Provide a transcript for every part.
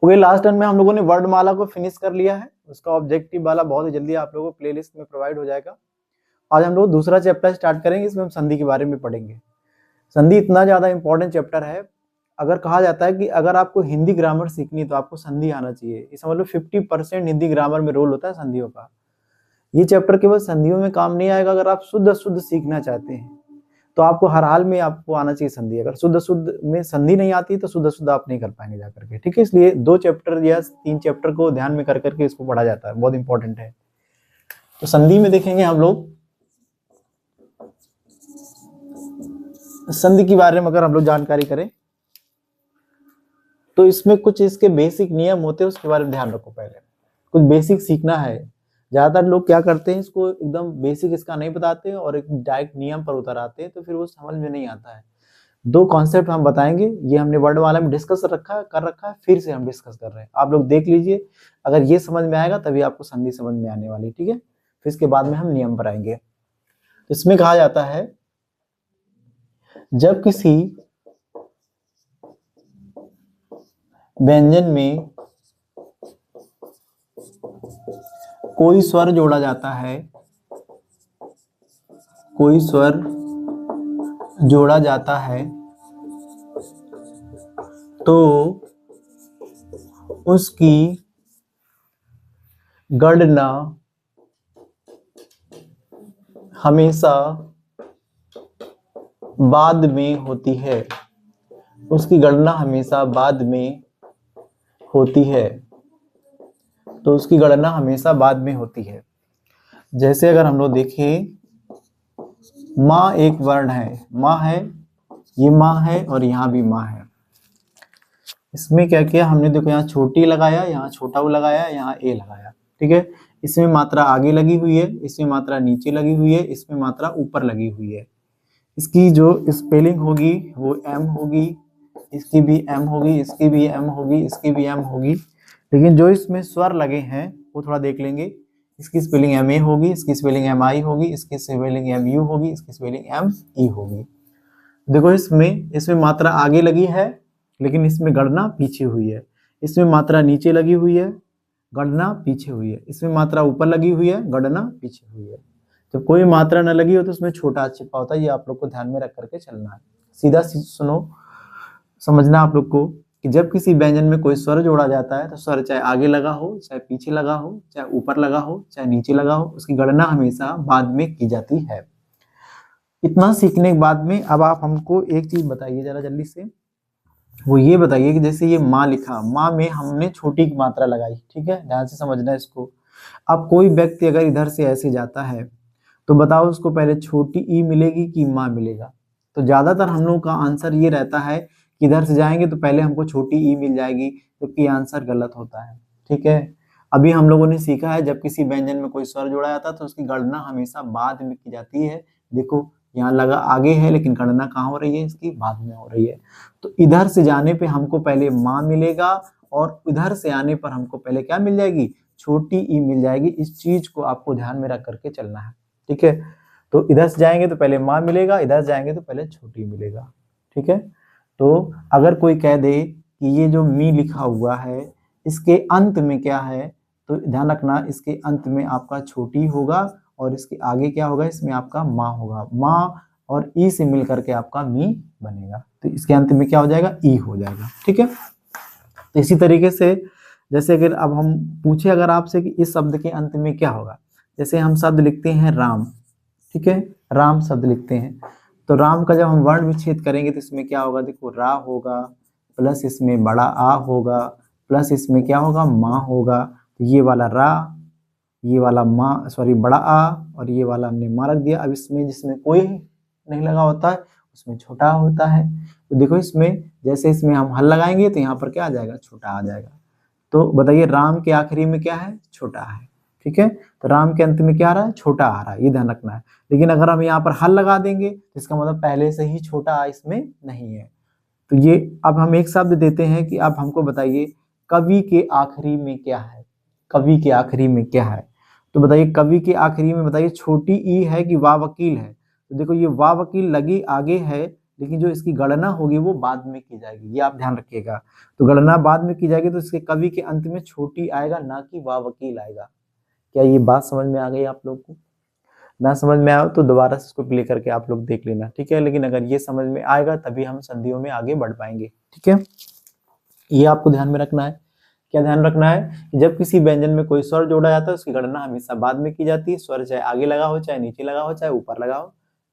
Okay, last turn में हम लोगों ने वर्णमाला को फिनिश कर लिया है। उसका ऑब्जेक्टिव वाला बहुत ही जल्दी आप लोगों को प्लेलिस्ट में प्रोवाइड हो जाएगा। आज हम लोग दूसरा चैप्टर स्टार्ट करेंगे, इसमें हम संधि के बारे में पढ़ेंगे। संधि इतना ज्यादा इंपॉर्टेंट चैप्टर है, अगर कहा जाता है कि अगर आपको हिंदी ग्रामर सीखनी है तो आपको संधि आना चाहिए। इसका मतलब 50% हिंदी ग्रामर में रोल होता है संधियों का। ये चैप्टर केवल संधियों में काम नहीं आएगा, अगर आप शुद्ध सीखना चाहते हैं तो आपको हर हाल में आपको आना चाहिए संधि। अगर शुद्ध में संधि नहीं आती तो शुद्ध आप नहीं कर पाएंगे जाकर के, ठीक है। इसलिए 2 चैप्टर या 3 चैप्टर को ध्यान में कर करके इसको पढ़ा जाता है, बहुत इंपॉर्टेंट है। तो संधि में देखेंगे हम लोग संधि के बारे में अगर हम लोग जानकारी करें तो इसमें कुछ इसके बेसिक नियम होते हैं, उसके बारे में ध्यान रखो। पहले कुछ बेसिक सीखना है। ज्यादातर लोग क्या करते हैं, इसको एकदम बेसिक इसका नहीं बताते और एक डायरेक्ट नियम पर उतर आते हैं, तो फिर वो समझ में नहीं आता है। 2 कॉन्सेप्ट हम बताएंगे, ये हमने वर्ड वाला में डिस्कस कर रखा है, फिर से हम डिस्कस कर रहे हैं। आप लोग देख लीजिए, अगर ये समझ में आएगा तभी आपको संधि समझ में आने वाली, ठीक है। फिर इसके बाद में हम नियम पर आएंगे। तो इसमें कहा जाता है जब किसी व्यंजन में कोई स्वर जोड़ा जाता है, कोई स्वर जोड़ा जाता है तो उसकी गणना हमेशा बाद में होती है। उसकी गणना हमेशा बाद में होती है। तो उसकी गणना हमेशा बाद में होती है। जैसे अगर हम लोग देखें, माँ एक वर्ण है, माँ है, ये माँ है और यहाँ भी माँ है। इसमें क्या किया हमने, देखो यहाँ छोटी लगाया, यहाँ छोटा वो लगाया, यहाँ ए लगाया, ठीक है। इसमें मात्रा आगे लगी हुई है, इसमें मात्रा नीचे लगी हुई है, इसमें मात्रा ऊपर लगी हुई है। इसकी जो स्पेलिंग होगी वो एम होगी, इसकी भी एम होगी, इसकी भी एम होगी, इसकी भी एम होगी। लेकिन जो इसमें स्वर लगे हैं वो थोड़ा देख लेंगे। इसकी स्पेलिंग एम ए होगी, इसकी स्पेलिंग एम आई होगी, इसकी स्पेलिंग एम यू होगी, इसकी स्पेलिंग एम ई होगी। देखो इसमें मात्रा आगे लगी है लेकिन इसमें गणना पीछे हुई है। इसमें मात्रा नीचे लगी हुई है, गणना पीछे हुई है। इसमें मात्रा ऊपर लगी हुई है, गणना पीछे हुई है। जब कोई मात्रा न लगी हो तो उसमें छोटा छिपा होता है, ये आप लोग को ध्यान में रख करके चलना है। सीधा सुनो, समझना आप लोग को कि जब किसी व्यंजन में कोई स्वर जोड़ा जाता है तो स्वर चाहे आगे लगा हो, चाहे पीछे लगा हो, चाहे ऊपर लगा हो, चाहे नीचे लगा हो, उसकी गणना हमेशा बाद में की जाती है। इतना सीखने के बाद में अब आप हमको एक चीज बताइए जरा जल्दी से, वो ये बताइए कि जैसे ये माँ लिखा, माँ में हमने छोटी की मात्रा लगाई, ठीक है, ध्यान से समझना इसको। अब कोई व्यक्ति अगर इधर से ऐसे जाता है तो बताओ उसको पहले छोटी ई मिलेगी कि माँ मिलेगा। तो ज्यादातर हम लोग का आंसर ये रहता है कि इधर से जाएंगे तो पहले हमको छोटी ई मिल जाएगी, जबकि आंसर गलत होता है, ठीक है। अभी हम लोगों ने सीखा है जब किसी व्यंजन में कोई स्वर जोड़ा जाता है तो उसकी गणना हमेशा बाद में की जाती है। देखो यहाँ लगा आगे है लेकिन गणना कहाँ हो रही है, इसकी बाद में हो रही है। तो इधर से जाने पे हमको पहले माँ मिलेगा और इधर से आने पर हमको पहले क्या मिल जाएगी, छोटी ई मिल जाएगी। इस चीज को आपको ध्यान में रख करके चलना है, ठीक है। तो इधर से जाएंगे तो पहले माँ मिलेगा, इधर जाएंगे तो पहले छोटी मिलेगा, ठीक है। तो अगर कोई कह दे कि ये जो मी लिखा हुआ है इसके अंत में क्या है, तो ध्यान रखना इसके अंत में आपका छोटी होगा और इसके आगे क्या होगा, इसमें आपका माँ होगा। माँ और ई से मिल करके आपका मी बनेगा, तो इसके अंत में क्या हो जाएगा, ई हो जाएगा, ठीक है। तो इसी तरीके से जैसे अगर अब हम पूछे अगर आपसे कि इस शब्द के अंत में क्या होगा, जैसे हम शब्द लिखते हैं राम, ठीक है, राम शब्द लिखते हैं, तो राम का जब हम वर्ण विच्छेद करेंगे तो इसमें क्या होगा, देखो रा होगा, प्लस इसमें बड़ा आ होगा, प्लस इसमें क्या होगा, माँ होगा। तो ये वाला रा, ये वाला माँ, सॉरी बड़ा आ, और ये वाला हमने माँ रख दिया। अब इसमें जिसमें कोई नहीं लगा होता है उसमें छोटा होता है। तो देखो इसमें जैसे इसमें हम हल लगाएंगे तो यहाँ पर क्या आ जाएगा, छोटा आ जाएगा। तो बताइए राम के आखिरी में क्या है, छोटा है, ठीक है। तो राम के अंत में क्या आ रहा है, छोटा आ रहा है, ये ध्यान रखना है। लेकिन अगर हम यहाँ पर हल लगा देंगे तो इसका मतलब पहले से ही छोटा आ इसमें नहीं है। तो ये अब हम एक शब्द देते हैं कि अब हमको बताइए कवि के आखिरी में क्या है, कवि के आखिरी में क्या है। तो बताइए कवि के आखिरी में बताइए छोटी ई है कि वाह वकील है। तो देखो ये वाह वकील लगी आगे है लेकिन जो इसकी गणना होगी वो बाद में की जाएगी, ये आप ध्यान रखिएगा। तो गणना बाद में की जाएगी तो इसके कवि के अंत में छोटी आएगा, ना कि वाह वकील आएगा। क्या ये बात समझ में आ गई आप लोग को? ना समझ में आया तो दोबारा से इसको प्ले करके आप लोग देख लेना, ठीक है। लेकिन अगर ये समझ में आएगा तभी हम संधियों में आगे बढ़ पाएंगे, ठीक है। ये आपको ध्यान में रखना है। क्या ध्यान रखना है कि जब किसी व्यंजन में कोई स्वर जोड़ा जाता है उसकी गणना हमेशा बाद में की जाती है। स्वर चाहे आगे लगा हो, चाहे नीचे लगा हो, चाहे ऊपर लगा हो।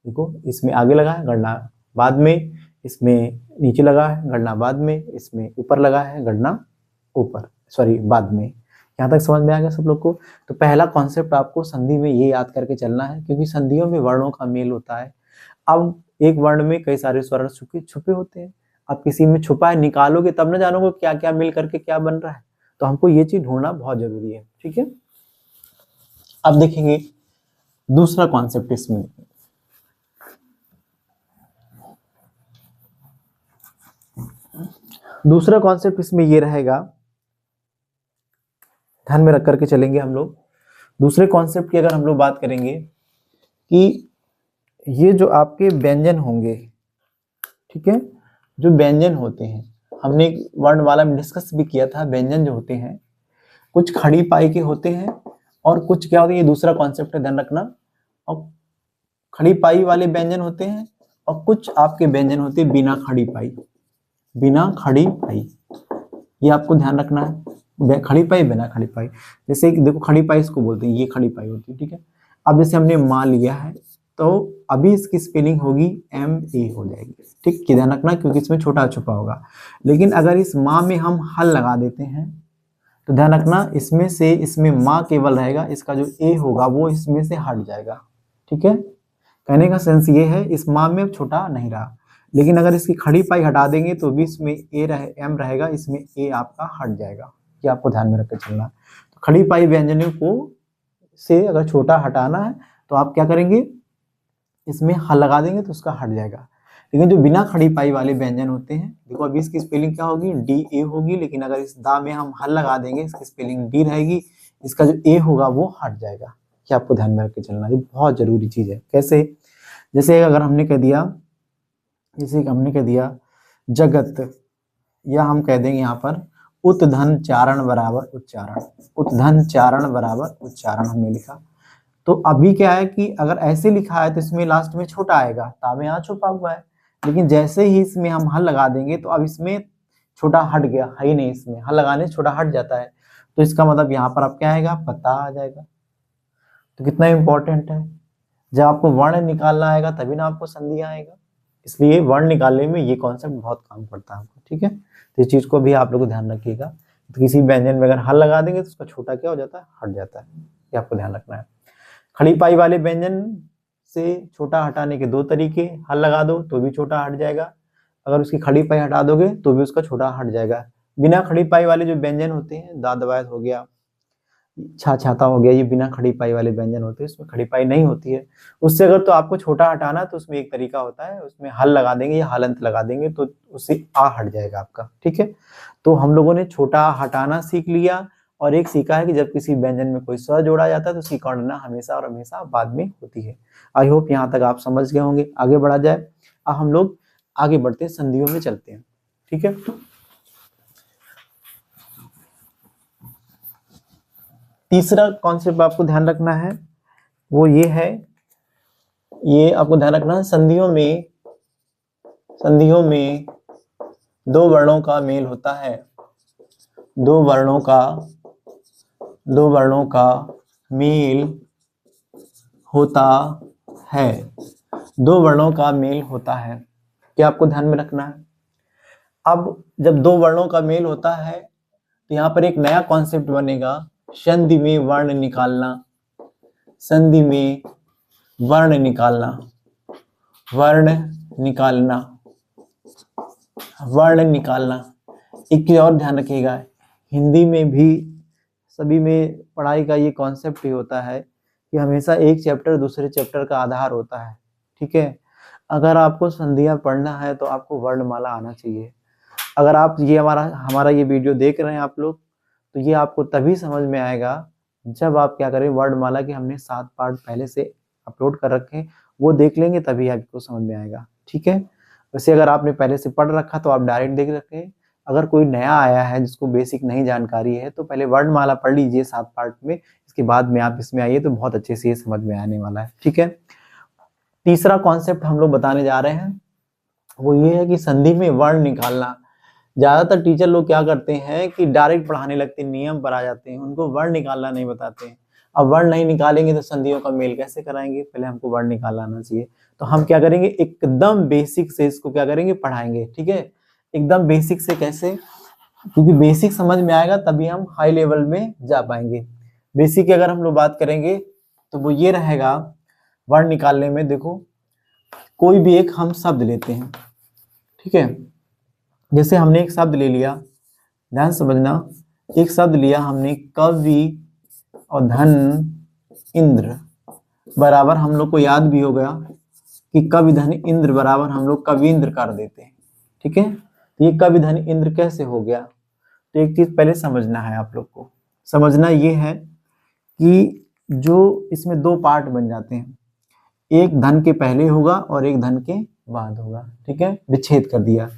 देखो इसमें आगे लगा है, गणना बाद में, इसमें नीचे लगा है, गणना बाद में, इसमें ऊपर लगा है, गणना ऊपर सॉरी बाद में। यहाँ तक समझ में आ गया सब लोग को? तो पहला कॉन्सेप्ट आपको संधि में ये याद करके चलना है, क्योंकि संधियों में वर्णों का मेल होता है। अब एक वर्ण में कई सारे स्वर्ण छुपे होते हैं। अब किसी में छुपा है, निकालोगे तब ना जानोगे क्या क्या मिल करके क्या बन रहा है। तो हमको ये चीज ढूंढना बहुत जरूरी है, ठीक है। अब देखेंगे दूसरा कॉन्सेप्ट इसमें। दूसरा कॉन्सेप्ट इसमें ये रहेगा, ध्यान में रख करके चलेंगे हम लोग। दूसरे कॉन्सेप्ट की अगर हम लोग बात करेंगे कि ये जो आपके व्यंजन होंगे, ठीक है, जो व्यंजन होते हैं, हमने एक वर्णमाला में डिस्कस भी किया था। व्यंजन जो होते हैं कुछ खड़ी पाई के होते हैं और कुछ क्या होते हैं, ये दूसरा कॉन्सेप्ट है, ध्यान रखना। और खड़ी पाई वाले व्यंजन होते हैं और कुछ आपके व्यंजन होते हैं बिना खड़ी पाई, बिना खड़ी पाई। ये आपको ध्यान रखना है, खड़ी पाई बिना खड़ी पाई। जैसे देखो खड़ी पाई इसको बोलते हैं, ये खड़ी पाई होती है, ठीक है। अब जैसे हमने माँ लिया है तो अभी इसकी स्पेलिंग होगी MA हो जाएगी, ठीक, ध्यान रखना, क्योंकि इसमें छोटा छुपा होगा। लेकिन अगर इस माँ में हम हल लगा देते हैं तो ध्यान रखना, इसमें से इसमें माँ केवल रहेगा, इसका जो ए होगा वो इसमें से हट जाएगा, ठीक है। कहने का सेंस ये है, इस माँ में छोटा नहीं रहा। लेकिन अगर इसकी खड़ी पाई हटा देंगे तो भी इसमें M रहेगा, इसमें ए आपका हट जाएगा। ये आपको ध्यान में रखकर चलना है। तो खड़ी पाई व्यंजनों को से अगर छोटा हटाना है तो आप क्या करेंगे, इसमें हल लगा देंगे तो उसका हट जाएगा। लेकिन जो बिना खड़ी पाई वाले व्यंजन होते हैं, देखो अभी इसकी स्पेलिंग क्या होगी, DA होगी, लेकिन अगर इस दा में हम हल लगा देंगे इसकी स्पेलिंग डी रहेगी, इसका जो ए होगा वो हट जाएगा। ये आपको ध्यान में रख के चलना, ये बहुत जरूरी चीज है। कैसे? जैसे अगर हमने कह दिया, जैसे हमने कह दिया जगत, या हम कह देंगे यहाँ पर उत्धन चारण बराबर उच्चारण, उत्धन चारण बराबर उच्चारण हमने लिखा। तो अभी क्या है कि अगर ऐसे लिखा है तो इसमें लास्ट में छोटा आएगा, ताबे यहाँ छुपा हुआ है। लेकिन जैसे ही इसमें हम हल लगा देंगे तो अब इसमें छोटा हट गया, है ही नहीं, इसमें हल लगाने से छोटा हट जाता है। तो इसका मतलब यहाँ पर अब क्या आएगा, पता आ जाएगा। तो कितना इंपॉर्टेंट है, जब आपको वर्ण निकालना आएगा तभी ना आपको संधि आएगा। इसलिए वर्ण निकालने में ये कॉन्सेप्ट बहुत काम पड़ता है आपको, ठीक है। तो इस चीज को भी आप लोग ध्यान रखिएगा। तो किसी व्यंजन में अगर हल लगा देंगे तो उसका छोटा क्या हो जाता है, हट जाता है। ये आपको ध्यान रखना है। खड़ी पाई वाले व्यंजन से छोटा हटाने के दो तरीके, हल लगा दो तो भी छोटा हट जाएगा, अगर उसकी खड़ी पाई हटा दोगे तो भी उसका छोटा हट जाएगा। बिना खड़ी पाई वाले जो व्यंजन होते हैं, दादवायत हो गया, छा छाता हो गया, ये बिना खड़ी पाई वाले व्यंजन होते हैं, उसमें खड़ी पाई नहीं होती है। उससे अगर तो आपको छोटा हटाना तो उसमें एक तरीका होता है, उसमें हल लगा देंगे या हलंत लगा देंगे तो उससे आ हट जाएगा आपका, ठीक है। तो हम लोगों ने छोटा हटाना सीख लिया, और एक सीखा है कि जब किसी व्यंजन में कोई स्वर जोड़ा जाता है तो उसकी गणना हमेशा और हमेशा बाद में होती है। आई होप यहाँ तक आप समझ गए होंगे। आगे बढ़ा जाए, अब हम लोग आगे बढ़ते हैं, संधियों में चलते हैं, ठीक है। तीसरा कॉन्सेप्ट आपको ध्यान रखना है वो ये है, ये आपको ध्यान रखना है, संधियों में दो वर्णों का मेल होता है, दो वर्णों का मेल होता है, दो वर्णों का मेल होता है। क्या आपको ध्यान में रखना है? अब जब दो वर्णों का मेल होता है तो यहाँ पर एक नया कॉन्सेप्ट बनेगा, संधि में वर्ण निकालना, संधि में वर्ण निकालना, वर्ण निकालना, वर्ण निकालना। एक चीज और ध्यान रखिएगा, हिंदी में भी सभी में पढ़ाई का ये कॉन्सेप्ट ही होता है कि हमेशा एक चैप्टर दूसरे चैप्टर का आधार होता है, ठीक है। अगर आपको संधियां पढ़ना है तो आपको वर्णमाला आना चाहिए। अगर आप ये हमारा ये वीडियो देख रहे हैं आप लोग, तो ये आपको तभी समझ में आएगा जब आप क्या करें, वर्णमाला के हमने 7 पार्ट पहले से अपलोड कर रखे हैं, वो देख लेंगे तभी आपको समझ में आएगा, ठीक है। वैसे अगर आपने पहले से पढ़ रखा तो आप डायरेक्ट देख रखे, अगर कोई नया आया है जिसको बेसिक नहीं जानकारी है तो पहले वर्णमाला पढ़ लीजिए 7 पार्ट में, इसके बाद में आप इसमें आइए तो बहुत अच्छे से ये समझ में आने वाला है। ठीक है, तीसरा कॉन्सेप्ट हम लोग बताने जा रहे हैं वो ये है कि संधि में वर्ण निकालना। ज्यादातर टीचर लोग क्या करते हैं कि डायरेक्ट पढ़ाने लगते हैं, नियम पर आ जाते हैं, उनको वर्ण निकालना नहीं बताते हैं। अब वर्ण नहीं निकालेंगे तो संधियों का मेल कैसे कराएंगे, पहले हमको वर्ण निकालना आना चाहिए। तो हम क्या करेंगे, एकदम बेसिक से इसको क्या करेंगे, पढ़ाएंगे। ठीक है, एकदम बेसिक से कैसे, क्योंकि बेसिक समझ में आएगा तभी हम हाई लेवल में जा पाएंगे। बेसिक की अगर हम लोग बात करेंगे तो वो ये रहेगा, वर्ण निकालने में देखो कोई भी एक हम शब्द लेते हैं। ठीक है, जैसे हमने एक शब्द ले लिया, ध्यान समझना, एक शब्द लिया हमने कवि और धन इंद्र बराबर, हम लोग को याद भी हो गया कि कवि धन इंद्र बराबर हम लोग कविंद्र कर देते हैं। ठीक है, तो ये कवि धन इंद्र कैसे हो गया, तो एक चीज पहले समझना है आप लोग को। समझना ये है कि जो इसमें 2 पार्ट बन जाते हैं, एक धन के पहले होगा और एक धन के बाद होगा। ठीक है, विच्छेद कर दिया,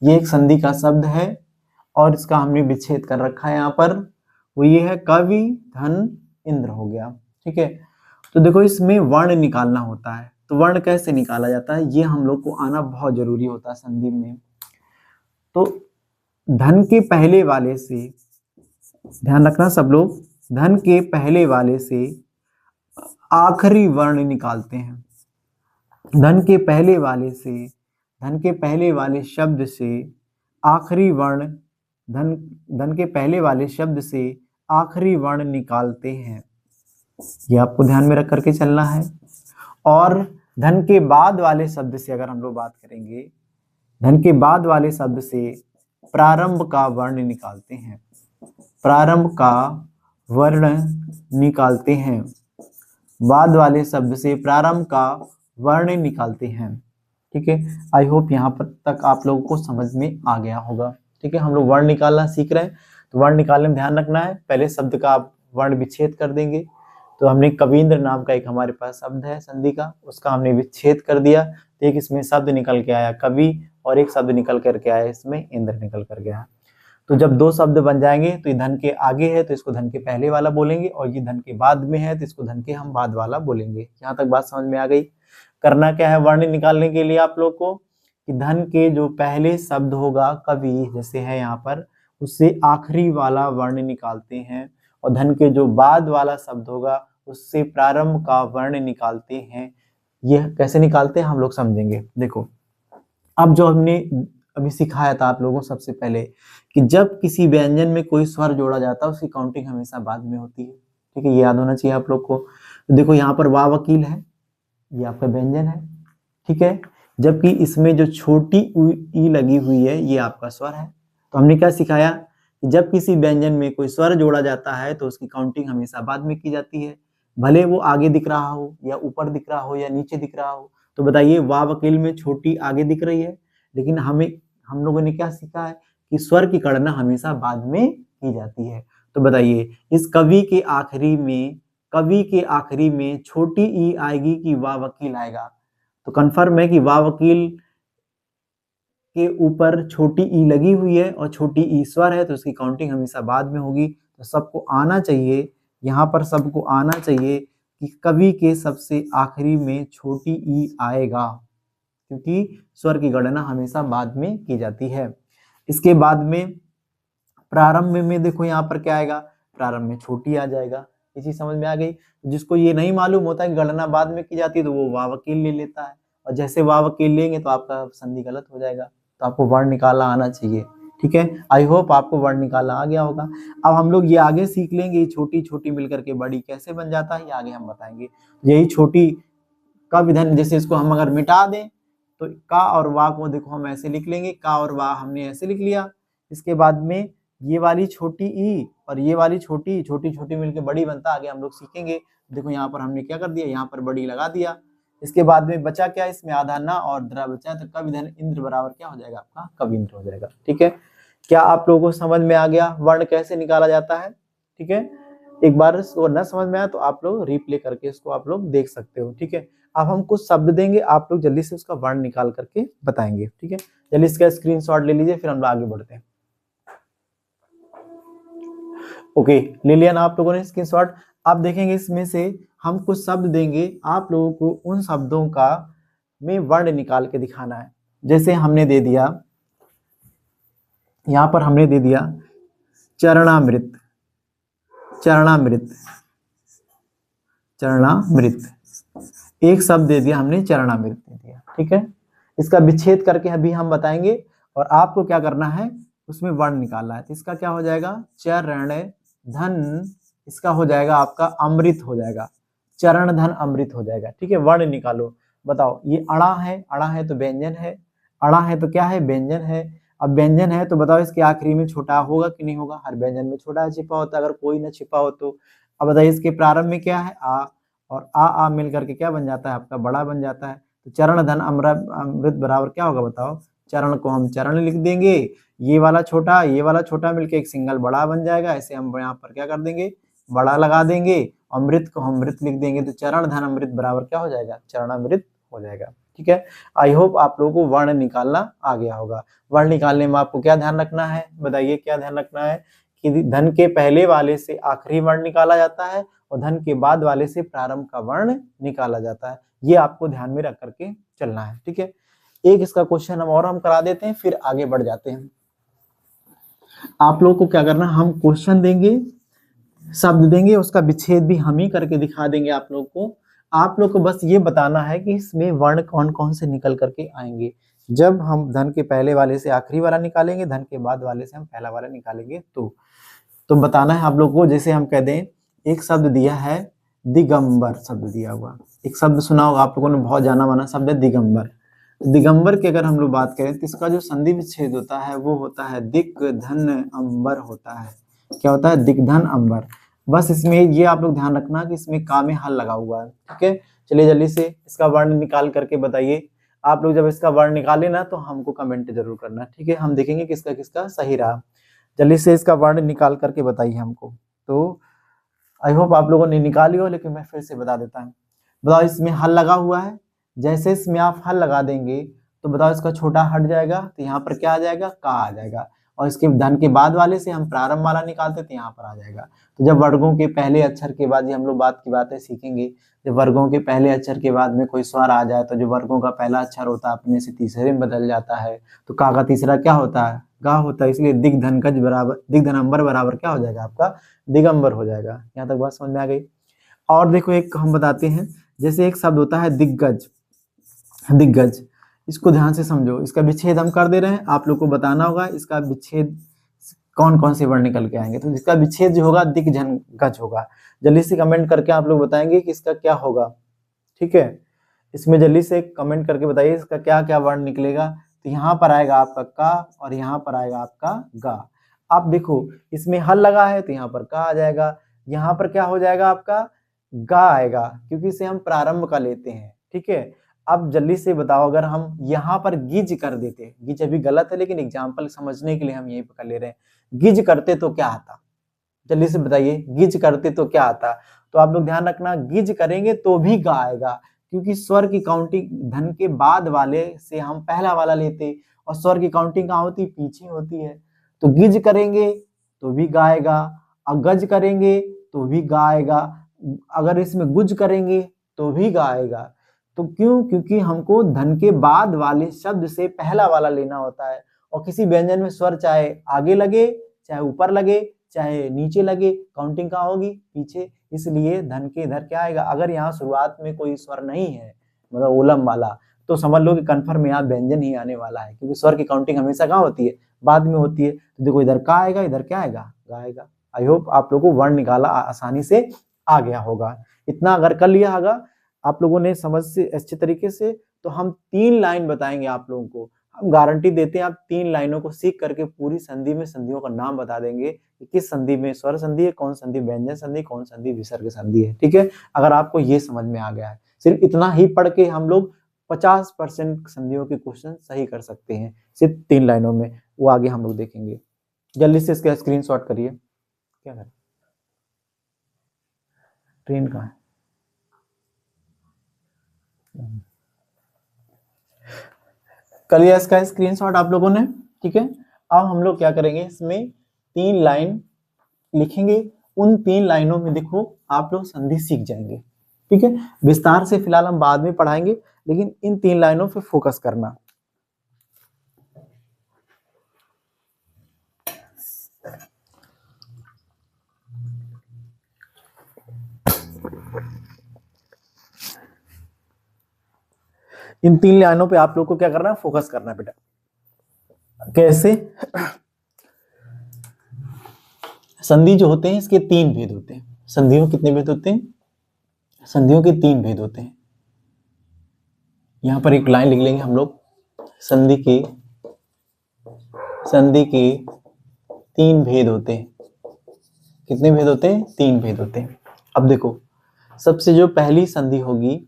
ये एक संधि का शब्द है और इसका हमने विच्छेद कर रखा है यहाँ पर, वो ये है कवि धन इंद्र हो गया। ठीक है, तो देखो इसमें वर्ण निकालना होता है, तो वर्ण कैसे निकाला जाता है ये हम लोग को आना बहुत जरूरी होता है संधि में। तो धन के पहले वाले से, ध्यान रखना सब लोग, धन के पहले वाले से आखिरी वर्ण निकालते हैं। धन के पहले वाले से, धन के पहले वाले शब्द से आखिरी वर्ण, धन के पहले वाले शब्द से आखिरी वर्ण निकालते हैं, ये आपको ध्यान में रख करके चलना है। और धन के बाद वाले शब्द से अगर हम लोग बात करेंगे, धन के बाद वाले शब्द से प्रारंभ का वर्ण निकालते हैं, प्रारंभ का वर्ण निकालते हैं, बाद वाले शब्द से प्रारंभ का वर्ण निकालते हैं। ठीक है, आई होप यहाँ पर तक आप लोगों को समझ में आ गया होगा। ठीक है, हम लोग वर्ण निकालना सीख रहे हैं, तो वर्ण निकालने में ध्यान रखना है, पहले शब्द का आप वर्ण विच्छेद कर देंगे। तो हमने कविंद्र नाम का एक हमारे पास शब्द है संधि का, उसका हमने विच्छेद कर दिया, तो एक इसमें शब्द निकल के आया कवि और एक शब्द निकल करके आया इसमें इंद्र निकल कर गया। तो जब 2 शब्द बन जाएंगे तो ये धन के आगे है तो इसको धन के पहले वाला बोलेंगे, और ये धन के बाद में है तो इसको धन के हम बाद वाला बोलेंगे। यहाँ तक बात समझ में आ गई। करना क्या है वर्ण निकालने के लिए आप लोग को, कि धन के जो पहले शब्द होगा कवि जैसे है यहाँ पर, उससे आखिरी वाला वर्ण निकालते हैं, और धन के जो बाद वाला शब्द होगा उससे प्रारंभ का वर्ण निकालते हैं। यह कैसे निकालते हैं हम लोग समझेंगे। देखो अब जो हमने अभी सिखाया था आप लोगों को सबसे पहले, कि जब किसी व्यंजन में कोई स्वर जोड़ा जाता है उसकी काउंटिंग हमेशा बाद में होती है। ठीक है, ये याद होना चाहिए आप लोग को। तो देखो यहाँ पर वाव वकील है, ये आपका व्यंजन है। ठीक है, जबकि इसमें जो छोटी ई लगी हुई है ये आपका स्वर है। तो हमने क्या सिखाया कि जब किसी व्यंजन में कोई स्वर जोड़ा जाता है तो उसकी काउंटिंग हमेशा बाद में की जाती है, भले वो आगे दिख रहा हो या ऊपर दिख रहा हो या नीचे दिख रहा हो। तो बताइए वाव वकील में छोटी आगे दिख रही है, लेकिन हम लोगों ने क्या सीखा है कि स्वर की गणना हमेशा बाद में की जाती है। तो बताइए इस कवि के आखिरी में छोटी ई आएगी कि वाव वकील आएगा, तो कंफर्म है कि वाव वकील के ऊपर छोटी ई लगी हुई है और छोटी ई स्वर है, तो उसकी काउंटिंग हमेशा बाद में होगी। तो सबको आना चाहिए, यहाँ पर सबको आना चाहिए कि कवि के सबसे आखिरी में छोटी ई आएगा, क्योंकि स्वर की गणना हमेशा बाद में की जाती है। इसके बाद में प्रारंभ में देखो यहाँ पर क्या आएगा, प्रारंभ में छोटी आ जाएगा। ये चीज समझ में आ गई। जिसको ये नहीं मालूम होता है गणना बाद में की जाती है तो वो वाव वकील ले लेता है, और जैसे वाव वकील लेंगे तो आपका संधि गलत हो जाएगा। तो आपको वर्ण निकालना आना चाहिए। ठीक है, आई होप आपको वर्ण निकालना आ गया होगा। अब हम लोग ये आगे सीख लेंगे, छोटी छोटी मिलकर के बड़ी कैसे बन जाता है ये आगे हम बताएंगे। यही छोटी का विधान, जैसे इसको हम अगर मिटा दें तो का और वाह को देखो हम ऐसे लिख लेंगे, का और वाह हमने ऐसे लिख लिया। इसके बाद में ये वाली छोटी ई और ये वाली छोटी छोटी मिलकर बड़ी बनता, आगे हम लोग सीखेंगे। देखो यहाँ पर हमने क्या कर दिया, यहाँ पर बड़ी लगा दिया। इसके बाद में बचा क्या, इसमें आधा ना और द्रा बचा, तो कवि धन इंद्र बराबर क्या हो जाएगा आपका कविंद्र हो जाएगा। ठीक है, क्या आप लोगों को समझ में आ गया वर्ण कैसे निकाला जाता है। ठीक है, एक बार इसको न समझ में आया तो आप लोग रिप्ले करके इसको आप लोग देख सकते हो। ठीक है, अब हम कुछ शब्द देंगे, आप लोग जल्दी से उसका वर्ण निकाल करके बताएंगे, ठीक है। जल्दी इसका स्क्रीनशॉट ले लीजिए, फिर हम लोग आगे बढ़ते हैं। ओके, ले लिया ना आप लोगों ने स्क्रीनशॉट। आप देखेंगे इसमें से हम कुछ शब्द देंगे, आप लोगों को उन शब्दों का में वर्ण निकाल के दिखाना है। जैसे हमने दे दिया, यहाँ पर हमने दे दिया चरणामृत, चरणामृत, चरणामृत, एक शब्द दे दिया हमने, चरणामृत दे दिया, ठीक है। इसका विच्छेद करके अभी हम बताएंगे और आपको क्या करना है, उसमें वर्ण निकालना है। तो इसका क्या हो जाएगा, चरण धन, इसका हो जाएगा आपका अमृत हो जाएगा, चरण धन अमृत हो जाएगा, ठीक है। वर्ण निकालो, बताओ ये अड़ा है, अड़ा है तो व्यंजन है, अड़ा है तो क्या है, व्यंजन है। अब व्यंजन है तो बताओ इसके आखिरी में छोटा होगा कि नहीं होगा, हर व्यंजन में छोटा छिपा होता है, अगर कोई ना छिपा हो तो। अब बताइए इसके प्रारंभ में क्या है, आ, और आ मिल करके क्या बन जाता है आपका, बड़ा बन जाता है। तो चरण धन अमृत बराबर क्या होगा बताओ, चरण को हम चरण लिख देंगे, ये वाला छोटा मिलके एक सिंगल बड़ा बन जाएगा, ऐसे हम यहाँ पर क्या कर देंगे, बड़ा लगा देंगे, अमृत को हम मृत लिख देंगे, तो चरण धन अमृत बराबर क्या हो जाएगा, चरणामृत हो जाएगा, ठीक है। आई होप आप लोगों को वर्ण निकालना आ गया होगा। वर्ण निकालने में आपको क्या ध्यान रखना है, बताइए क्या ध्यान रखना है, कि धन के पहले वाले से आखिरी वर्ण निकाला जाता है और धन के बाद वाले से प्रारंभ का वर्ण निकाला जाता है, ये आपको ध्यान में रख करके चलना है, ठीक है। एक इसका क्वेश्चन हम करा देते हैं, फिर आगे बढ़ जाते हैं। आप लोगों को क्या करना, हम क्वेश्चन देंगे, शब्द देंगे, उसका विच्छेद भी हम ही करके दिखा देंगे आप लोग को। आप लोग को बस ये बताना है कि इसमें वर्ण कौन कौन से निकल करके आएंगे। जब हम धन के पहले वाले से आखिरी वाला निकालेंगे, धन के बाद वाले से हम पहला वाला निकालेंगे, तो बताना है आप लोग को। जैसे हम कह दें, एक शब्द दिया है दिगंबर, शब्द दिया हुआ, एक शब्द सुना होगा आप लोगों ने, बहुत जाना माना शब्द है दिगंबर। दिगंबर की अगर हम लोग बात करें तो इसका जो संधि विच्छेद होता है वो होता है दिक धन अंबर होता है। क्या होता है, दिक धन अंबर। बस इसमें ये आप लोग ध्यान रखना कि इसमें का में हल लगा हुआ है, ठीक है। चलिए जल्दी से इसका वर्ण निकाल करके बताइए। आप लोग जब इसका वर्ण निकाले ना तो हमको कमेंट जरूर करना, ठीक है। हम देखेंगे किसका किसका सही रहा। जल्दी से इसका वर्ण निकाल करके बताइए हमको। तो आई होप आप लोगों ने निकाली हो, लेकिन मैं फिर से बता देता हूँ। बताओ इसमें हल लगा हुआ है, जैसे इसमें आप हल लगा देंगे तो बताओ इसका छोटा हट जाएगा, तो यहाँ पर क्या आ जाएगा, का आ जाएगा। और इसके धन के बाद वाले से हम प्रारंभ वाला निकालते तो यहाँ पर आ जाएगा। तो जब वर्गों के पहले अक्षर के बाद, ये हम लोग बात की बातें सीखेंगे, जब वर्गों के पहले अक्षर के बाद में कोई स्वर आ जाए तो जो वर्गों का पहला अक्षर होता है अपने से तीसरे में बदल जाता है, तो का तीसरा क्या होता है, गा होता है। इसलिए दिग धन गज बराबर, दिग धन अंबर बराबर क्या हो जाएगा आपका, दिगंबर हो जाएगा। यहाँ तक बात समझ में आ गई। और देखो एक हम बताते हैं, जैसे एक शब्द होता है दिग्गज, दिग्गज, इसको ध्यान से समझो। इसका विच्छेद हम कर दे रहे हैं, आप लोग को बताना होगा इसका विच्छेद कौन कौन से वर्ण निकल के आएंगे। तो इसका विच्छेद जो होगा दिग्जन गज होगा। जल्दी से कमेंट करके आप लोग बताएंगे कि इसका क्या होगा, ठीक है। इसमें जल्दी से कमेंट करके बताइए इसका क्या क्या वर्ण निकलेगा। तो यहाँ पर आएगा आपका का और यहाँ पर आएगा आपका गा। आप देखो इसमें हल लगा है तो यहाँ पर का आ जाएगा, यहाँ पर क्या हो जाएगा आपका गा आएगा, क्योंकि इसे हम प्रारंभ का लेते हैं, ठीक है। अब जल्दी से बताओ, अगर हम यहाँ पर गिज कर देते, गिज अभी गलत है लेकिन एग्जाम्पल समझने के लिए हम यही कर ले रहे हैं, गिज करते तो क्या आता, जल्दी से बताइए, गिज करते तो क्या आता। तो आप लोग ध्यान रखना, गिज करेंगे तो भी गा आएगा, क्योंकि स्वर की काउंटिंग धन के बाद वाले से हम पहला वाला लेते, और स्वर की काउंटिंग कहाँ होती, पीछे होती है। तो गिज करेंगे तो भी गाएगा, और गज करेंगे तो भी गाएगा, अगर इसमें गुज करेंगे तो भी गाएगा। तो क्यों, क्योंकि हमको धन के बाद वाले शब्द से पहला वाला लेना होता है। और किसी व्यंजन में स्वर चाहे आगे लगे, चाहे ऊपर लगे, चाहे नीचे लगे, काउंटिंग कहाँ होगी, पीछे। इसलिए धन के इधर क्या आएगा, अगर यहाँ शुरुआत में कोई स्वर नहीं है, मतलब ओलम वाला, तो समझ लो कि कन्फर्म यहाँ व्यंजन ही आने वाला है, क्योंकि स्वर की काउंटिंग हमेशा कहाँ होती है, बाद में होती है। तो देखो इधर का आएगा, इधर क्या आएगा, गा आएगा। आई होप आप लोगों को वर्ण निकाला आसानी से आ गया होगा। इतना अगर कर लिया होगा आप लोगों ने समझ से अच्छे तरीके से, तो हम 3 लाइन बताएंगे आप लोगों को, हम गारंटी देते हैं आप 3 लाइनों को सीख करके पूरी संधि में संधियों का नाम बता देंगे कि किस संधि में स्वर संधि है, कौन संधि व्यंजन संधि, कौन संधि विसर्ग संधि है, ठीक है। अगर आपको ये समझ में आ गया है, सिर्फ इतना ही पढ़ के हम लोग 50% संधियों के क्वेश्चन सही कर सकते हैं, सिर्फ 3 लाइनों में। वो आगे हम लोग देखेंगे। जल्दी से इसका स्क्रीनशॉट करिए। क्या करें, ट्रेन कहाँ है, कर लिया इसका स्क्रीनशॉट आप लोगों ने, ठीक है। अब हम लोग क्या करेंगे, इसमें 3 लाइन लिखेंगे। उन 3 लाइनों में देखो आप लोग संधि सीख जाएंगे, ठीक है। विस्तार से फिलहाल हम बाद में पढ़ाएंगे, लेकिन इन 3 लाइनों पे फोकस करना। इन 3 लाइनों पे आप लोग को क्या करना है, फोकस करना है बेटा। कैसे? संधि जो होते हैं इसके 3 भेद होते हैं। संधियों के कितने भेद होते हैं? संधियों के 3 भेद होते हैं। यहां पर एक लाइन लिख लेंगे हम लोग, संधि के 3 भेद होते हैं। कितने भेद होते हैं? 3 भेद होते हैं। अब देखो, सबसे जो पहली संधि होगी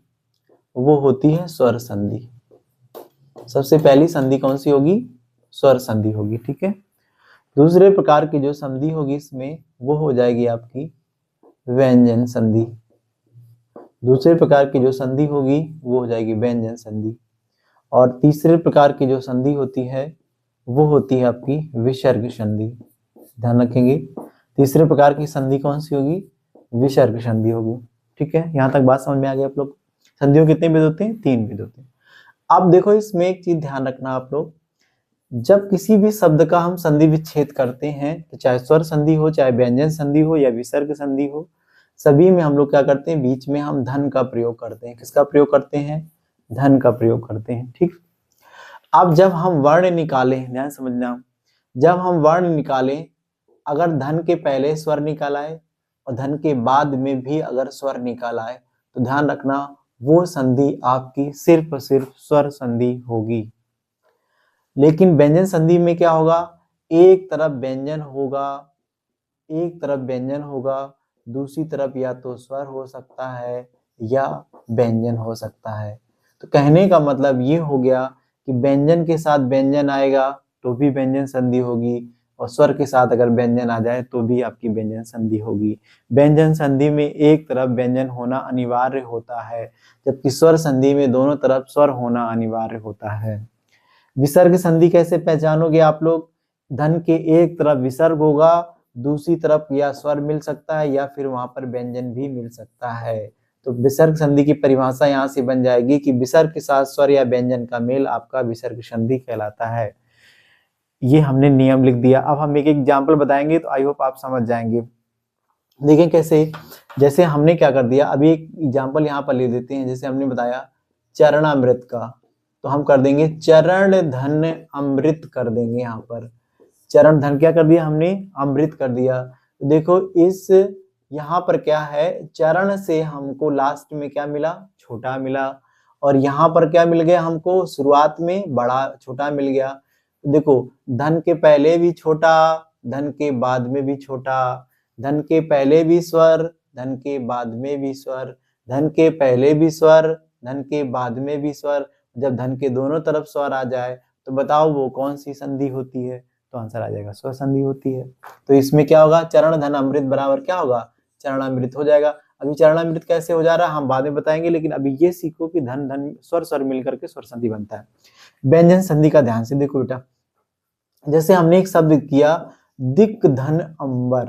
वो होती है स्वर संधि। सबसे पहली संधि कौन सी होगी? स्वर संधि होगी, ठीक है। दूसरे प्रकार की जो संधि होगी इसमें वो हो जाएगी आपकी व्यंजन संधि। दूसरे प्रकार की जो संधि होगी वो हो जाएगी व्यंजन संधि। और तीसरे प्रकार की जो संधि होती है वो होती है आपकी विसर्ग संधि। ध्यान रखेंगे, तीसरे प्रकार की संधि कौन सी होगी? विसर्ग संधि होगी, ठीक है। यहां तक बात समझ में आ गई आप लोग? संधियों कितने भेद होते हैं? 3 भेद होते हैं। अब देखो इसमें एक चीज ध्यान रखना आप लोग, जब किसी भी शब्द का हम संधि विच्छेद करते हैं, तो चाहे स्वर संधि हो, चाहे व्यंजन संधि हो या विसर्ग संधि हो, सभी में हम लोग क्या करते हैं, बीच में हम धन का प्रयोग करते हैं। किसका प्रयोग करते हैं? धन का प्रयोग करते हैं, ठीक। अब जब हम वर्ण निकालें, ध्यान समझना, जब हम वर्ण निकालें, अगर धन के पहले स्वर निकाला है और धन के बाद में भी अगर स्वर निकाला है, तो ध्यान रखना वो संधि आपकी सिर्फ स्वर संधि होगी। लेकिन व्यंजन संधि में क्या होगा? एक तरफ व्यंजन होगा, दूसरी तरफ या तो स्वर हो सकता है या व्यंजन हो सकता है। तो कहने का मतलब ये हो गया कि व्यंजन के साथ व्यंजन आएगा तो भी व्यंजन संधि होगी, और स्वर के साथ अगर व्यंजन आ जाए तो भी आपकी व्यंजन संधि होगी। व्यंजन संधि में एक तरफ व्यंजन होना अनिवार्य होता है, जबकि स्वर संधि में दोनों तरफ स्वर होना अनिवार्य होता है। विसर्ग संधि कैसे पहचानोगे आप लोग? धन के एक तरफ विसर्ग होगा, दूसरी तरफ या स्वर मिल सकता है या फिर वहां पर व्यंजन भी मिल सकता है। तो विसर्ग संधि की परिभाषा यहाँ से बन जाएगी कि विसर्ग के साथ स्वर या व्यंजन का मेल आपका विसर्ग संधि कहलाता है। ये हमने नियम लिख दिया। अब हम एक एग्जाम्पल बताएंगे तो आई होप आप समझ जाएंगे। देखें कैसे, जैसे हमने क्या कर दिया, अभी एक एग्जाम्पल यहाँ पर ले देते हैं। जैसे हमने बताया चरणामृत का, तो हम कर देंगे चरण धन अमृत कर देंगे। यहाँ पर चरण धन क्या कर दिया हमने? अमृत कर दिया। देखो इस यहाँ पर क्या है, चरण से हमको लास्ट में क्या मिला? छोटा मिला। और यहाँ पर क्या मिल गया हमको? शुरुआत में बड़ा छोटा मिल गया। देखो धन के पहले भी छोटा, धन के बाद में भी छोटा, धन के पहले भी स्वर, धन के बाद में भी स्वर, धन के पहले भी स्वर, धन के बाद में भी स्वर। जब धन के दोनों तरफ स्वर आ जाए तो बताओ वो कौन सी संधि होती है? तो आंसर आ जाएगा स्वर संधि होती है। तो इसमें क्या होगा? चरण धन अमृत बराबर क्या होगा? चरणामृत हो जाएगा। अभी चरणामृत कैसे हो जा रहा है हम बाद में बताएंगे, लेकिन अभी ये सीखो कि धन धन स्वर स्वर मिलकर के स्वर संधि बनता है। व्यंजन संधि का ध्यान से देखो बेटा, जैसे हमने एक शब्द किया दिक धन अंबर,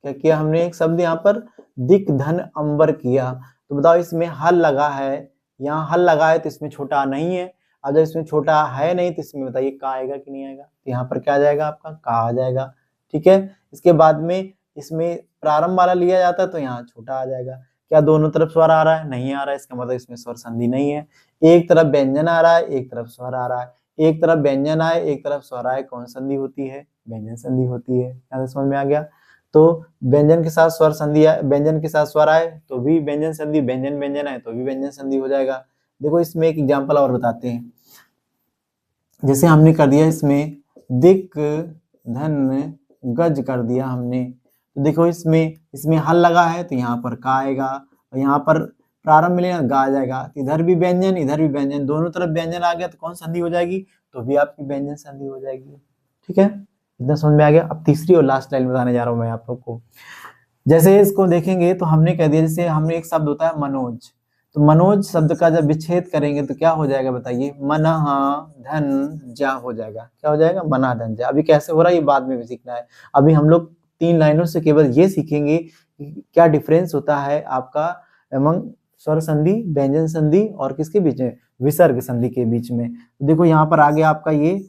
क्या किया हमने? एक शब्द यहाँ पर दिक धन अंबर किया, तो बताओ इसमें हल लगा है, यहाँ हल लगा है तो इसमें छोटा नहीं है। अब जब इसमें छोटा है नहीं तो इसमें बताइए का आएगा कि नहीं आएगा? तो यहाँ पर क्या आ जाएगा आपका? का आ जाएगा, ठीक है। इसके बाद में इसमें प्रारंभ वाला लिया जाता है तो यहाँ छोटा आ जाएगा। क्या दोनों तरफ स्वर आ रहा है? नहीं आ रहा है, इसका मतलब इसमें स्वर संधि नहीं है। एक तरफ व्यंजन आ रहा है, एक तरफ स्वर आ रहा है, एक तरफ व्यंजन आए एक तरफ स्वर आए, कौन संधि होती है? व्यंजन संधि होती है। क्या समझ में आ गया? तो व्यंजन के साथ स्वर संधि आए, व्यंजन के साथ स्वर आए तो भी व्यंजन संधि, व्यंजन व्यंजन आए तो भी व्यंजन संधि हो जाएगा। देखो इसमें एक एग्जांपल और बताते हैं। जैसे हमने कर दिया इसमें दिक धन गज कर दिया हमने, तो देखो इसमें हल लगा है तो यहाँ पर का आएगा, और यहाँ पर प्रारंभ मिलेगा गा आ जाएगा। इधर भी व्यंजन इधर भी व्यंजन, दोनों तरफ व्यंजन आ गया तो कौन संधि हो जाएगी? तो भी आपकी व्यंजन संधि हो जाएगी, ठीक है। इतना समझ में आ गया? अब तीसरी और लास्ट लाइन बताने जा रहा हूं मैं आप लोग को। जैसे इसको देखेंगे तो हमने कह दिया, जैसे हमने एक शब्द होता है मनोज, तो मनोज शब्द का जब विच्छेद करेंगे तो क्या हो जाएगा बताइए, मनः धन जा हो जाएगा। क्या हो जाएगा, मनः धन जा। अभी कैसे हो रहा है ये बाद में भी सीखना है। अभी हम लोग 3 लाइनों से केवल ये सीखेंगे कि क्या डिफरेंस होता है आपका एमंग स्वर संधि, व्यंजन संधि और किसके बीच में, विसर्ग संधि के बीच में। देखो यहाँ पर आ गया आपका ये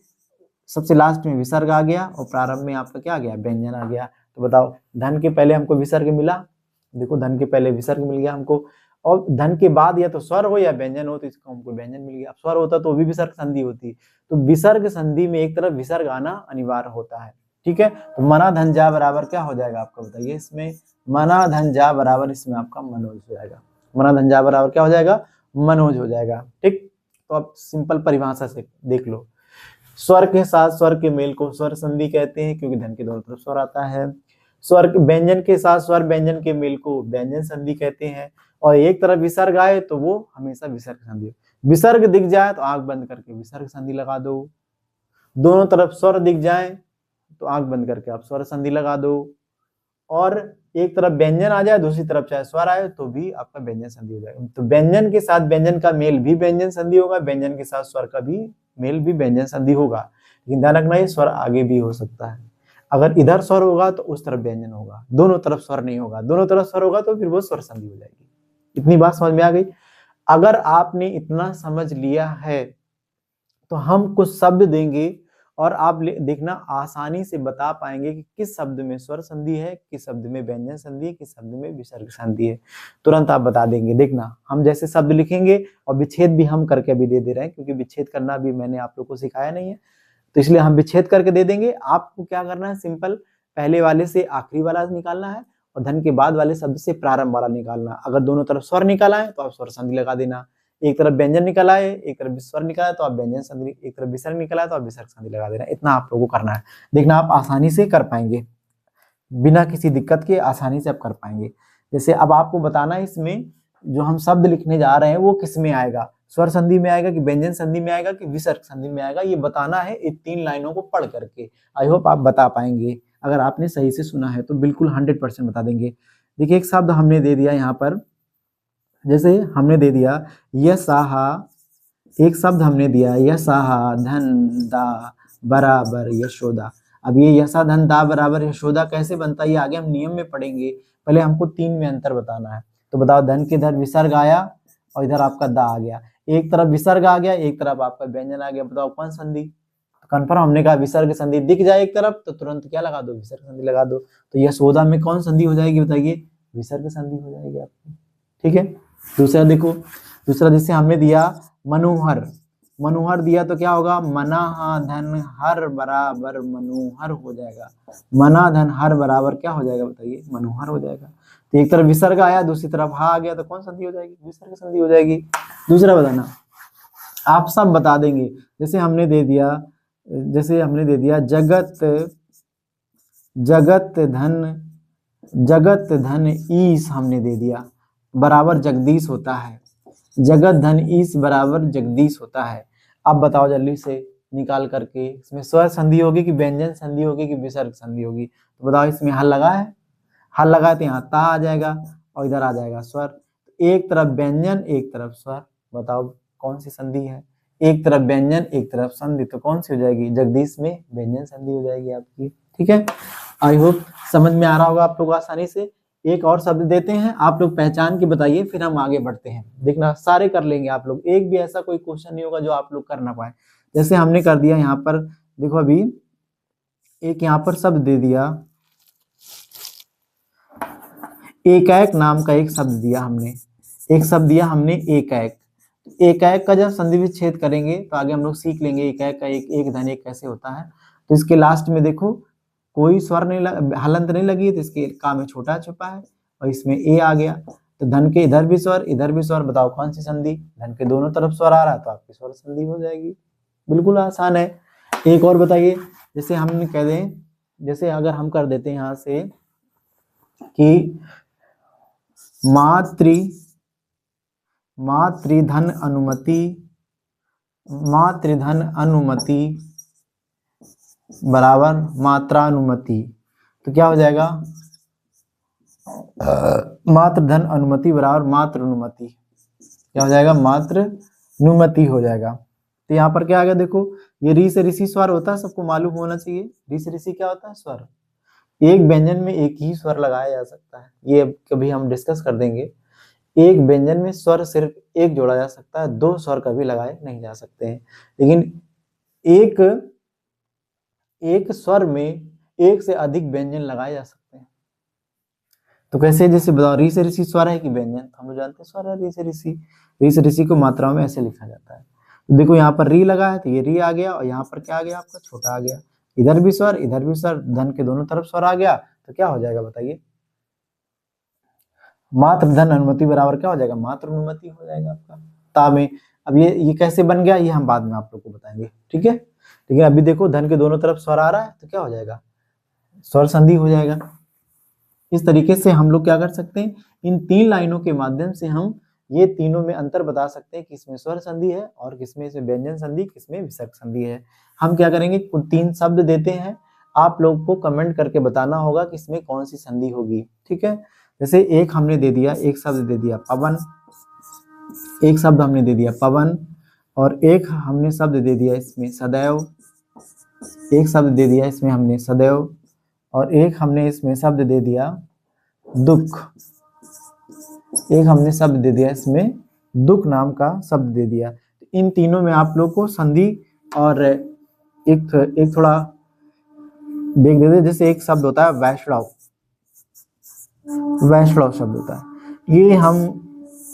सबसे लास्ट में विसर्ग आ गया और प्रारंभ में आपका क्या आ गया, व्यंजन आ गया। तो बताओ धन के पहले हमको विसर्ग मिला, देखो धन के पहले विसर्ग मिल गया हमको, और धन के बाद या तो स्वर हो या व्यंजन हो तो इसको हमको व्यंजन मिल गया। स्वर होता तो भी विसर्ग संधि होती, तो विसर्ग संधि में एक तरफ विसर्ग आना अनिवार्य होता है। ठीक है, तो मना धन जा बराबर क्या हो जाएगा आपका बताइए, इसमें मना धन जा बराबर इसमें आपका मनोज हो जाएगा। मना धन जा बराबर क्या हो जाएगा, मनोज हो जाएगा। ठीक, तो अब सिंपल परिभाषा से देख लो, स्वर के साथ स्वर के मेल को स्वर संधि कहते हैं क्योंकि धन के दोनों तरफ स्वर आता है। स्वर व्यंजन के साथ स्वर व्यंजन के मेल को व्यंजन संधि कहते हैं, और एक तरफ विसर्ग आए तो वो हमेशा विसर्ग संधि। विसर्ग दिख जाए तो आंख बंद करके विसर्ग संधि लगा दो, दोनों तरफ स्वर दिख जाए तो आंख बंद करके आप स्वर संधि लगा दो, और एक तरफ व्यंजन आ जाए दूसरी तरफ चाहे स्वर आए तो भी आपका व्यंजन संधि हो जाएगा। तो व्यंजन के साथ व्यंजन का मेल भी व्यंजन संधि होगा, व्यंजन के साथ स्वर का भी मेल भी व्यंजन संधि होगा। लेकिन ध्यान रखना ये स्वर आगे भी हो सकता है, अगर इधर स्वर होगा तो उस तरफ व्यंजन होगा, दोनों तरफ स्वर नहीं होगा। दोनों तरफ स्वर होगा तो फिर वो स्वर संधि हो जाएगी। इतनी बात समझ में आ गई। अगर आपने इतना समझ लिया है तो हम कुछ शब्द देंगे और आप देखना आसानी से बता पाएंगे कि किस शब्द में स्वर संधि है, किस शब्द में व्यंजन संधि है, किस शब्द में विसर्ग संधि है, तुरंत आप बता देंगे। देखना हम जैसे शब्द लिखेंगे और विच्छेद भी हम करके अभी दे रहे हैं, क्योंकि विच्छेद करना भी मैंने आप लोग को सिखाया नहीं है, तो इसलिए हम विच्छेद करके दे देंगे। आपको क्या करना है, सिंपल पहले वाले से आखिरी वाला निकालना है और धन के बाद वाले शब्द से प्रारंभ वाला निकालना। अगर दोनों तरफ स्वर निकाला है तो आप स्वर संधि लगा देना, एक तरफ व्यंजन निकला है एक तरफ स्वर निकला है तो आप व्यंजन संधि, एक तरफ विसर्ग निकला है तो आप विसर्ग संधि लगा देना। इतना आप लोगों को करना है, देखना आप आसानी से कर पाएंगे, बिना किसी दिक्कत के आसानी से आप कर पाएंगे। जैसे अब आपको बताना है इसमें जो हम शब्द लिखने जा रहे हैं वो किस में आएगा, स्वर संधि में आएगा कि व्यंजन संधि में आएगा कि विसर्ग संधि में आएगा, ये बताना है इन 3 लाइनों को पढ़ करके। आई होप आप बता पाएंगे, अगर आपने सही से सुना है तो बिल्कुल 100% बता देंगे। देखिए एक शब्द हमने दे दिया यहाँ पर, जैसे हमने दे दिया यसाहा, एक शब्द हमने दिया यसाहा धन दा बराबर यशोदा। अब ये यसा धन दा बराबर यशोदा कैसे बनता है ये आगे हम नियम में पढ़ेंगे, पहले हमको 3 में अंतर बताना है। तो बताओ धन के इधर विसर्ग आया और इधर आपका दा आ गया, एक तरफ विसर्ग आ गया एक तरफ आपका व्यंजन आ गया, बताओ कौन संधि। तो कन्फर्म हमने कहा विसर्ग संधि दिख जाए एक तरफ तो तुरंत क्या लगा दो, विसर्ग संधि लगा दो। तो यशोदा में कौन संधि हो जाएगी बताइए, विसर्ग संधि हो जाएगी आपकी। ठीक है, दूसरा देखो, दूसरा जैसे हमने दिया मनोहर, मनोहर दिया तो क्या होगा, मना धन हर बराबर मनोहर हो जाएगा। मना धन हर बराबर क्या हो जाएगा बताइए, मनोहर हो जाएगा। तो एक तरफ विसर्ग आया दूसरी तरफ हा आ गया तो कौन संधि हो जाएगी, विसर्ग संधि हो जाएगी। दूसरा बताना, आप सब बता देंगे। जैसे हमने दे दिया, जैसे हमने दे दिया जगत, जगत धन, जगत धन ईश हमने दे दिया बराबर जगदीश होता है, जगत धन ईश बराबर जगदीश होता है। अब बताओ जल्दी से निकाल करके इसमें स्वर संधि होगी कि व्यंजन संधि होगी कि विसर्ग संधि होगी। तो बताओ इसमें हल लगा है, हल लगा तो यहाँ ता आ जाएगा और इधर आ जाएगा स्वर, एक तरफ व्यंजन एक तरफ स्वर, बताओ कौन सी संधि है, एक तरफ व्यंजन एक तरफ संधि, तो कौन सी हो जाएगी, जगदीश में व्यंजन संधि हो जाएगी आपकी। ठीक है, आई होप समझ में आ रहा होगा आप लोग आसानी से। एक और शब्द देते हैं, आप लोग पहचान के बताइए फिर हम आगे बढ़ते हैं। देखना सारे कर लेंगे आप लोग, एक भी ऐसा कोई क्वेश्चन नहीं होगा जो आप लोग कर ना पाए। जैसे हमने कर दिया यहाँ पर, देखो अभी एक यहाँ पर शब्द दे दिया, एकैक नाम का एक शब्द दिया हमने, एक शब्द दिया हमने एकैक। एकैक का जब संधि विच्छेद करेंगे तो आगे हम लोग सीख लेंगे एकैक का एक धन एक कैसे होता है। तो इसके लास्ट में देखो कोई स्वर नहीं हलंत नहीं लगी तो इसके का में छोटा छुपा है और इसमें ए आ गया, तो धन के इधर भी स्वर इधर भी स्वर, बताओ कौन सी संधि, धन के दोनों तरफ स्वर आ रहा है तो आपकी स्वर संधि हो जाएगी। बिल्कुल आसान है। एक और बताइए, जैसे हम कह दें, जैसे अगर हम कर देते हैं यहाँ से कि मातृधन अनुमति, मातृधन अनुमति बराबर मात्रानुमति, तो क्या हो जाएगा, मातृधन अनुमति बराबर मात्र अनुमति। क्या हो जाएगा, मात्र नुमति हो जाएगा। तो यहाँ पर क्या आ गया, देखो ये री से ऋषि स्वर होता है, सबको मालूम होना चाहिए। री से ऋषि क्या होता है, स्वर। एक व्यंजन में एक ही स्वर लगाया जा सकता है, ये कभी हम डिस्कस कर देंगे। एक व्यंजन में स्वर सिर्फ एक जोड़ा जा सकता है, दो स्वर कभी लगाए नहीं जा सकते हैं। लेकिन एक स्वर में एक से अधिक व्यंजन लगाए जा सकते हैं। तो कैसे, जैसे बताओ, री से ऋषि स्वर है कि व्यंजन, तो हम लोग जानते हैं स्वर है री से ऋषि। री से ऋषि को मात्राओं में ऐसे लिखा जाता है। तो देखो यहाँ पर री लगा है तो ये री आ गया, और यहाँ पर क्या आ गया आपका, छोटा आ गया। इधर भी स्वर, इधर भी स्वर, धन के दोनों तरफ स्वर आ गया, तो क्या हो जाएगा बताइए, मात्र धन अनुमति बराबर क्या हो जाएगा, मात्र अनुमति हो जाएगा आपका ता में। अब ये कैसे बन गया, ये हम बाद में आप लोग को बताएंगे, ठीक है। लेकिन अभी देखो धन के दोनों तरफ स्वर आ रहा है तो क्या हो जाएगा, स्वर संधि हो जाएगा। इस तरीके से हम लोग क्या कर सकते हैं, इन तीन लाइनों के माध्यम से हम ये तीनों में अंतर बता सकते हैं, किसमें स्वर संधि है और किसमें से व्यंजन संधि, किसमें विसर्ग संधि है। हम क्या करेंगे, कुछ तीन शब्द देते हैं, आप लोग को कमेंट करके बताना होगा कि इसमें कौन सी संधि होगी, ठीक है। जैसे एक हमने दे दिया, एक शब्द दे दिया पवन, एक शब्द हमने दे दिया पवन, और एक हमने शब्द दे दिया इसमें सदैव, एक शब्द दे दिया इसमें हमने सदैव, और एक हमने इसमें शब्द दे दिया दुख, एक हमने शब्द दे दिया इसमें दुख नाम का शब्द दे दिया। इन तीनों में आप लोग को संधि और एक थोड़ा देख देते, जैसे एक शब्द होता है वैष्णव, वैष्णव शब्द होता है। ये हम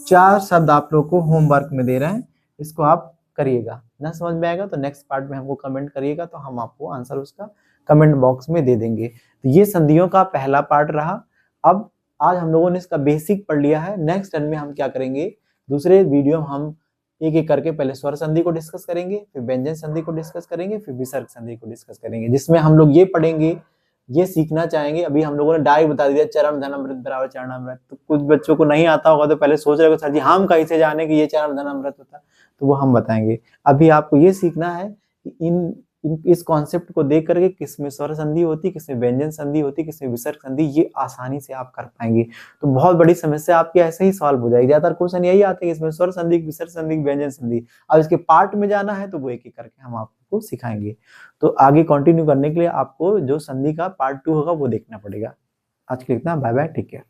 4 शब्द आप लोग को होमवर्क में दे रहे हैं, इसको आप करिएगा। ना समझ में आएगा तो नेक्स्ट पार्ट में हमको कमेंट करिएगा, तो हम आपको आंसर उसका कमेंट बॉक्स में दे देंगे। तो ये संधियों का पहला पार्ट रहा। अब आज हम लोगों ने इसका बेसिक पढ़ लिया है। नेक्स्ट टर्न में हम क्या करेंगे, दूसरे वीडियो में हम एक एक करके पहले स्वर संधि को डिस्कस करेंगे, फिर व्यंजन संधि को डिस्कस करेंगे, फिर विसर्ग संधि को डिस्कस करेंगे, जिसमें हम लोग ये पढ़ेंगे, ये सीखना चाहेंगे। अभी हम लोगों ने डायरेक्ट बता दिया चरण धन अमृत बराबर चरणामृत, तो कुछ बच्चों को नहीं आता होगा तो पहले सोच रहे हो सर जी हम कैसे जाने कि ये चरण धन अमृत होता है, तो वो हम बताएंगे। अभी आपको ये सीखना है कि इस कॉन्सेप्ट को देख करके किसमें स्वर संधि होती, किसमें व्यंजन संधि होती, किसमें विसर्ग संधि, ये आसानी से आप कर पाएंगे। तो बहुत बड़ी समस्या आपकी ऐसे ही सॉल्व हो जाएगी। ज्यादातर क्वेश्चन यही आते हैं, इसमें स्वर संधि, विसर्ग संधि, व्यंजन संधि। अब इसके पार्ट में जाना है तो वो एक एक करके हम आपको सिखाएंगे। तो आगे कंटिन्यू करने के लिए आपको जो संधि का पार्ट 2 होगा वो देखना पड़ेगा। आज के लिए इतना, बाय बाय, टेक केयर।